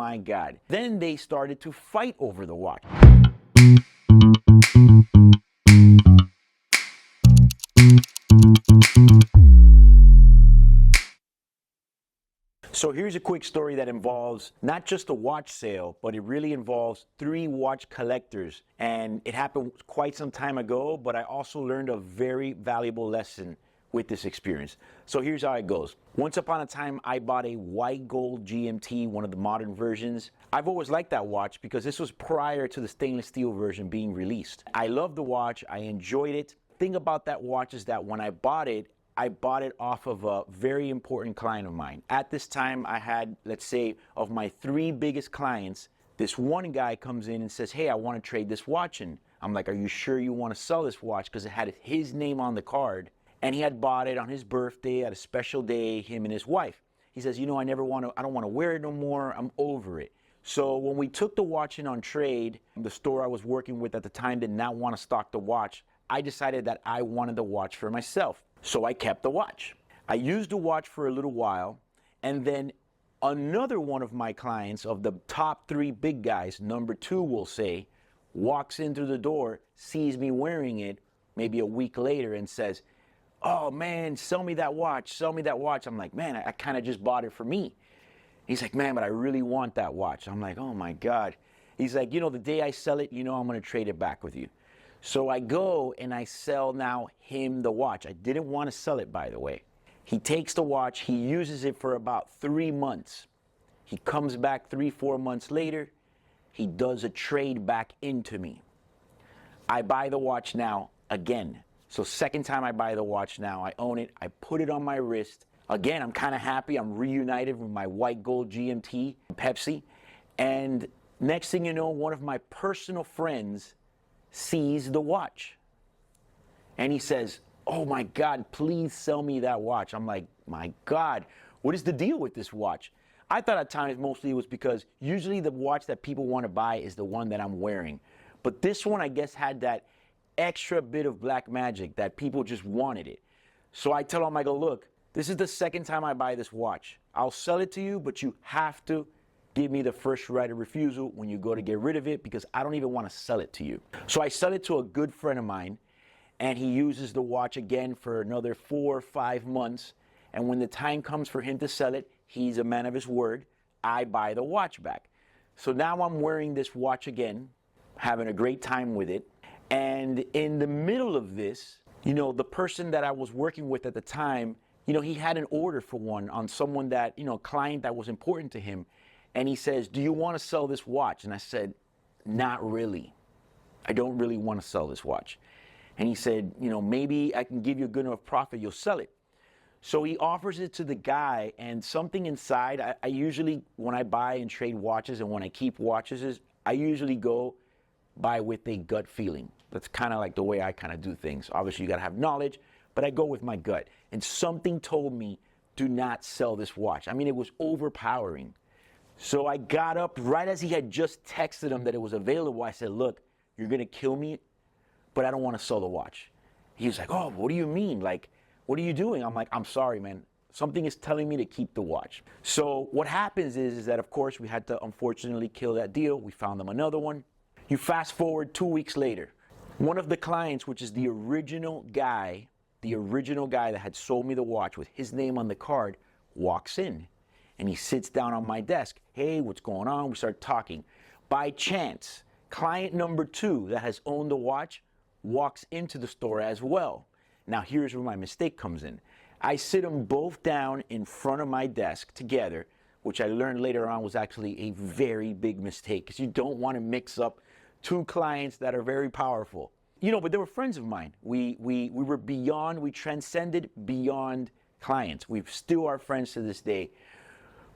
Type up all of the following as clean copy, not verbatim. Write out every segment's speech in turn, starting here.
my God. Then they started to fight over the watch. So here's a quick story that involves not just a watch sale, but it really involves 3 watch collectors. And it happened quite some time ago, but I also learned a very valuable lesson with this experience. So here's how it goes. Once upon a time, I bought a white gold GMT, one of the modern versions. I've always liked that watch because this was prior to the stainless steel version being released. I loved the watch, I enjoyed it. The thing about that watch is that when I bought it off of a very important client of mine. At this time, I had, let's say, of my 3 biggest clients, this one guy comes in and says, hey, I want to trade this watch in. I'm like, are you sure you want to sell this watch? Because it had his name on the card. And he had bought it on his birthday at a special day, him and his wife. He says, you know, I don't want to wear it no more. I'm over it. So when we took the watch in on trade, the store I was working with at the time did not want to stock the watch. I decided that I wanted the watch for myself. So I kept the watch. I used the watch for a little while, and then another one of my clients, of the top 3 big guys, number 2 we'll say, walks in through the door, sees me wearing it maybe a week later and says, oh man, sell me that watch, sell me that watch. I'm like, man, I kind of just bought it for me. He's like, man, but I really want that watch. I'm like, oh my God. He's like, you know, the day I sell it, you know, I'm going to trade it back with you. So I go and I sell now him the watch. I didn't want to sell it, by the way. He takes the watch, he uses it for about 3 months. He comes back 3-4 months later, he does a trade back into me. I buy the watch now again. So second time I buy the watch now, I own it, I put it on my wrist. Again, I'm kind of happy, I'm reunited with my white gold GMT, Pepsi. And next thing you know, one of my personal friends sees the watch. And he says, oh my God, please sell me that watch. I'm like, my God, what is the deal with this watch? I thought at times mostly it was because usually the watch that people want to buy is the one that I'm wearing. But this one, I guess, had that extra bit of black magic that people just wanted it. So I tell him, I go, look, this is the second time I buy this watch. I'll sell it to you, but you have to give me the first right of refusal when you go to get rid of it, because I don't even want to sell it to you. So I sell it to a good friend of mine, and he uses the watch again for another 4 or 5 months. And when the time comes for him to sell it, he's a man of his word. I buy the watch back. So now I'm wearing this watch again, having a great time with it. And in the middle of this, you know, the person that I was working with at the time, you know, he had an order for one on someone that, you know, a client that was important to him. And he says, do you want to sell this watch? And I said, not really. I don't really want to sell this watch. And he said, you know, maybe I can give you a good enough profit, you'll sell it. So he offers it to the guy, and something inside, I usually, when I buy and trade watches and when I keep watches, I usually go by with a gut feeling. That's kind of like the way I kind of do things. Obviously, you got to have knowledge, but I go with my gut. And something told me, do not sell this watch. I mean, it was overpowering. So I got up right as he had just texted him that it was available. I said, look, you're going to kill me, but I don't want to sell the watch. He was like, oh, what do you mean? Like, what are you doing? I'm like, I'm sorry, man. Something is telling me to keep the watch. So what happens is that, of course, we had to unfortunately kill that deal. We found them another one. You fast forward 2 weeks later. One of the clients, which is the original guy that had sold me the watch with his name on the card, walks in. And he sits down on my desk. Hey, what's going on? We start talking. By chance, client number 2 that has owned the watch walks into the store as well. Now, here's where my mistake comes in. I sit them both down in front of my desk together, which I learned later on was actually a very big mistake, because you don't want to mix up 2 clients that are very powerful. You know, but they were friends of mine. We were beyond, we transcended beyond clients. We still are friends to this day.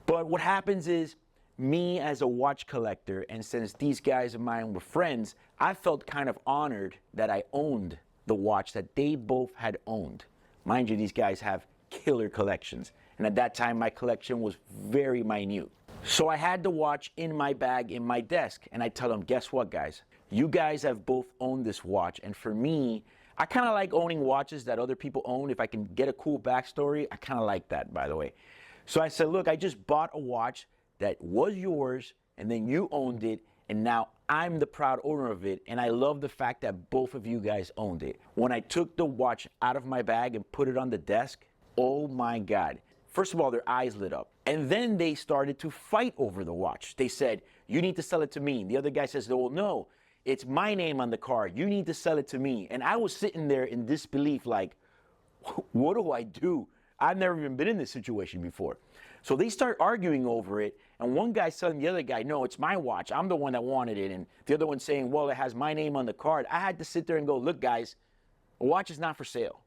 But what happens is, me as a watch collector, and since these guys of mine were friends, I felt kind of honored that I owned the watch that they both had owned. Mind you, these guys have killer collections. And at that time, my collection was very minute. So I had the watch in my bag, in my desk. And I tell them, guess what, guys? You guys have both owned this watch. And for me, I kind of like owning watches that other people own. If I can get a cool backstory, I kind of like that, by the way. So I said, look, I just bought a watch that was yours, and then you owned it, and now I'm the proud owner of it, and I love the fact that both of you guys owned it. When I took the watch out of my bag and put it on the desk, oh my God. First of all, their eyes lit up. And then they started to fight over the watch. They said, you need to sell it to me. The other guy says, well, no, it's my name on the card. You need to sell it to me. And I was sitting there in disbelief like, what do I do? I've never even been in this situation before. So they start arguing over it, and one guy's telling the other guy, no, it's my watch. I'm the one that wanted it. And the other one's saying, well, it has my name on the card. I had to sit there and go, look, guys, a watch is not for sale.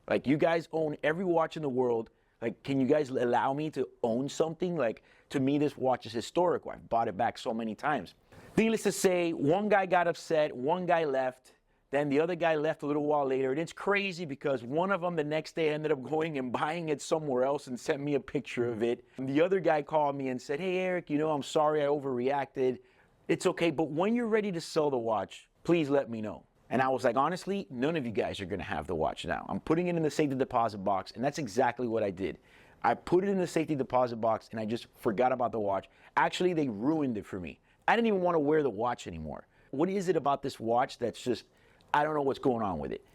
Like, you guys own every watch in the world. Like, can you guys allow me to own something? Like, to me, this watch is historical. I've bought it back so many times. Needless to say, one guy got upset, one guy left. Then the other guy left a little while later, and it's crazy because one of them the next day ended up going and buying it somewhere else and sent me a picture of it. And the other guy called me and said, hey, Eric, I'm sorry I overreacted. It's okay, but when you're ready to sell the watch, please let me know. And I was like, honestly, none of you guys are gonna have the watch now. I'm putting it in the safety deposit box, and that's exactly what I did. I put it in the safety deposit box, and I just forgot about the watch. Actually, they ruined it for me. I didn't even want to wear the watch anymore. What is it about this watch that's just, I don't know what's going on with it.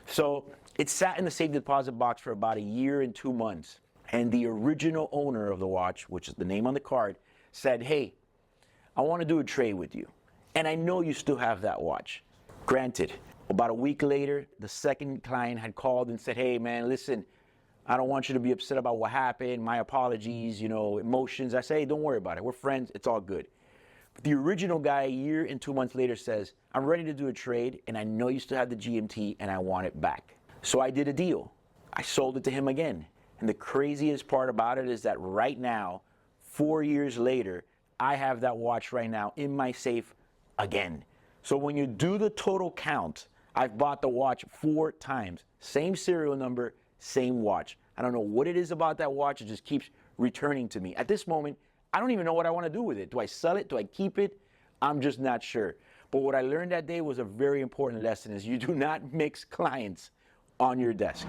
So it sat in the safety deposit box for about 1 year and 2 months. And the original owner of the watch, which is the name on the card, said, hey, I want to do a trade with you. And I know you still have that watch. Granted, about a week later, the second client had called and said, hey, man, listen, I don't want you to be upset about what happened. My apologies, emotions. I say, hey, don't worry about it. We're friends. It's all good. But the original guy 1 year and 2 months later says, I'm ready to do a trade, and I know you still have the GMT, and I want it back. So I did a deal. I sold it to him again. And the craziest part about it is that right now, 4 years later, I have that watch right now in my safe again. So when you do the total count, I've bought the watch 4 times. Same serial number, same watch. I don't know what it is about that watch. It just keeps returning to me. At this moment, I don't even know what I want to do with it. Do I sell it? Do I keep it? I'm just not sure. But what I learned that day was a very important lesson, is you do not mix clients on your desk.